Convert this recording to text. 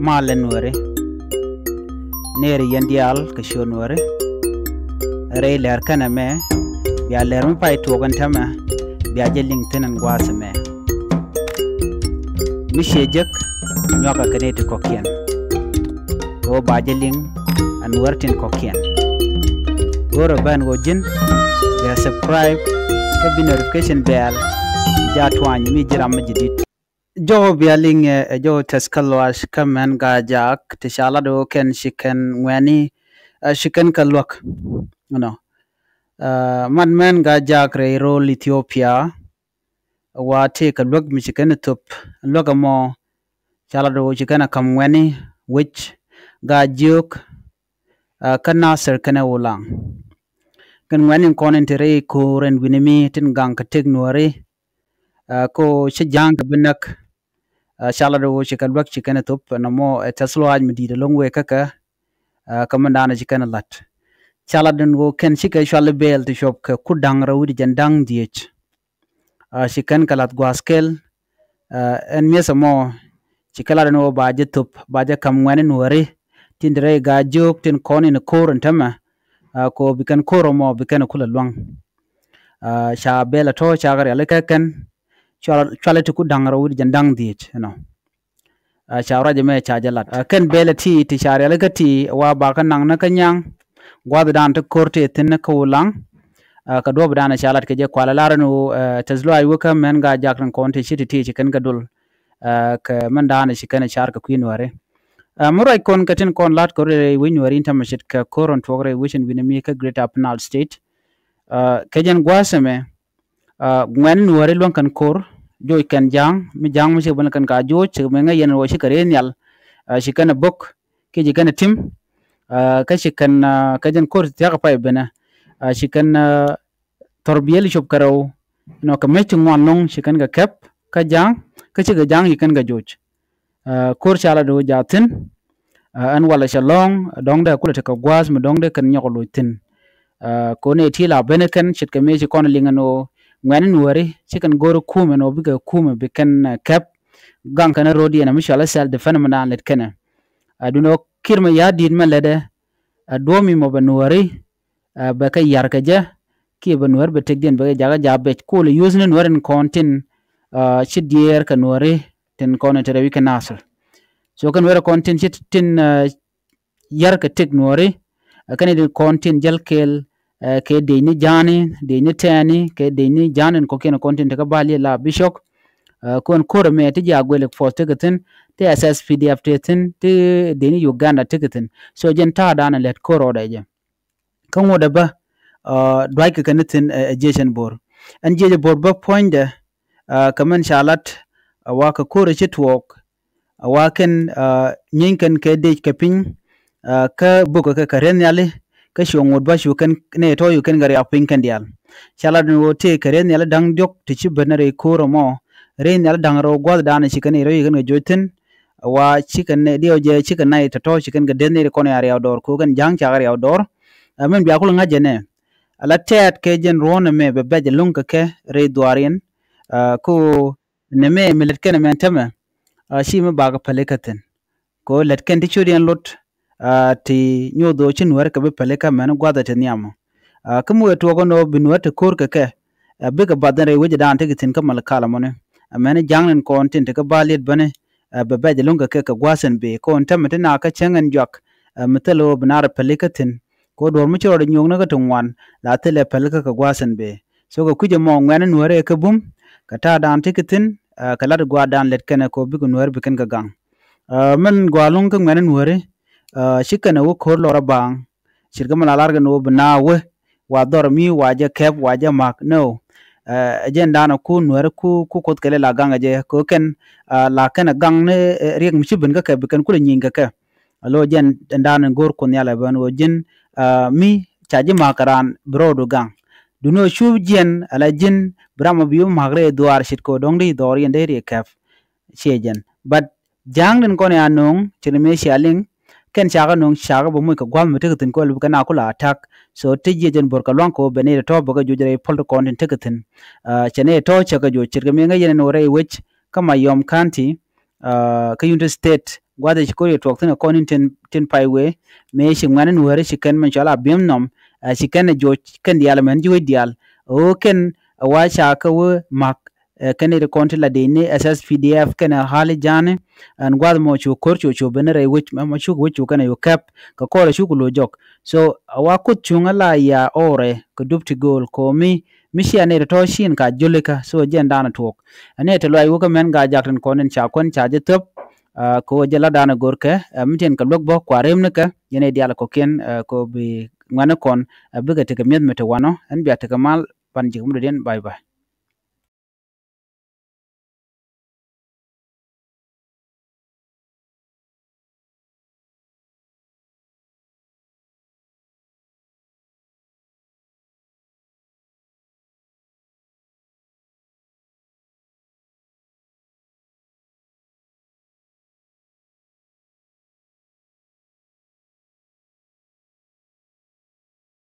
malen wore neri yandial kishon wore rey ler kana me ya ler mi pai to kan tama ya jeling tenen gwasa me mi shejek nyoka kanete kokien o ba jeling an wartin kokien goro ban go jin ya subscribe ka bi notification bell ja twany mi jiram jidit jo bialing jo teskalwash kamen ga jak tishala do ken shiken ngweni shiken kalwak no man men ga jak re rol Ethiopia wa te kalwak mi shiken tup logamo chala do shiken kam ngweni which ga juk kana ser kana ulang kan ngweni konen tere ko ren winimi tin gang ka tegnore ko shijang binak shala do chikan wak chikan tup namo taslo aj medida longwe kaka kamandana chikan lat shala den go ken chika shwal bel to shop ka kudang rawdi jandang diech chikan kalat gwaskel en mesamo chikala no baje tup baje kam ngani nuare tindre ga jok tin koni ne koron tama ko bikan koro mo bikan kula luang sha bela to chagar alaka kan chwala to kudang rawdi jandang diech no chawra jeme chajalat ken bele ti share alaka ti wa ba kan nang na kanyang gwad dan to korte tin ko ulang ka do bdana chalat ke je kwala larano tazlo ay waka men ga jakran konte chiti ti ken gadul ka man dana shikana char ka queen ware murai kon katin kon lat kore win wari intamashit ka koron togre wishin winami ka great apnal state kejen gwaseme ngwen wari lon kan kor joy kan jang mi ban kan ka jo che me nga yen wo shikare nyal shikana bok ke jikana tim ka shikan kajen kor tiya ka pai bena shikan torbiyel shop karo no ka mechu ngwan long shikan ga kep ka jang ka chiga jang yikan ga joj kor chala do jatin an wala shalong dongda kula ka gwas mo dongda kan nyokolo tin ko ne tila bene kan shit ka mechi kon lingano ngwan nuari chikan goro kume no biga kume bikan kep gang kana rodi na mishala sel de phenomena let kana aduno kirma ya din ma lede domi mo banuari ba ka yar ka ja ki banuar be tegden ba jaga jabe ko le usne nuarin kontin chidier ka nuari tin kono tere wi kanasal so kan wera kontin chit tin yar ka tek nuari kan de kontin jalkel ke de ni jani de ni tani ke de ni janen ko ken kontin ka bali la bishok kon kor me ti jagwele for tegatin te SSPDF tetin te de ni Uganda tegatin so jen ta dana let koro da je kan woda ba dwai ka kanitin jeshen bor an jeje bor ba point kaman shalat wa ka kore chitwok wa ken nyinkan ke de ka pin ka buka ka karen yale ka shongod ba shukan ne to yu ken gari apin kan dial shalat no te karen yale dang jok ti chi banare koro mo ren yale dang ro god dana chikan ro yu ken jotin wa chikan ne dio je chikan nai to chikan ga den ne ko ne ari outdoor ko kan jang cha ari outdoor men bia ko nga jene ala tet ke jen ron me be be lung ke re duarien ko ne me milet ken men tama shi me baga palekaten ko let ken ti churian lot ti nyodo chin wer ka be paleka men gwada te nyama kumu to go no binwa te kor ke be ka badare weje dan te tin kamal kala mone men jangnen kontin te ka balit bane be be lung ke ka gwasen be ko tama te na ka chengan jak metelo binara palekaten ko dor mu choro nyong na ka tungwan la tele pelka ka gwasen be so ko kuje mo ngene nuare ka bum ka ta dan tikitin ka lat gwa dan let kana ko bi ko nuare bi kan ka gang men gwalung ka ngene nuare shikana wo ko lora bang shirga mala larga no bna we wa dor mi waje kep waje mak no agenda na ku nuare ku kot kele la gang je ko ken la kana gang ne riek mi chibin ka bi kan kula nyinga ka alo jen ndan gor ko nyala ban wo jin mi chaji makaran brodo gang duno shu jen ala jin brama biyo magre duar shit ko dongdi dor yende re kaf shejen but jang den ko ne anong chirme shaling ken chaga nong chaga bo muy ka gwam mete tin ko lu kana kula attack so tije jen bor ka lon ko bene to boga jujere pol content tegatin chene to chaga jo chirme nga yen no re which kama yom county ka United State gwada shi ko yo tok tana konin tin pai we me shi ngane nu hare shi ken man chala bim nom shi ken jo ken dial men jo dial o ken wa cha ka we mak kene de konti la de ne SSPDF kene hali jane an gwada mo chu kor chu benere which ma chu which kana yo cap ka ko chu lo jok so wa kut chunga la ya ore ko dupti gol ko mi shi ane to shin ka julika so jen dana tok ane to lo ayu ka men ga jakten konen cha kon cha je top ko jela dana gorke miten ka lok bo kwarem ne ka yene diala ko ken ko bi ngana kon biga te ka med mete wano an biya te ka mal pan jigum den bye bye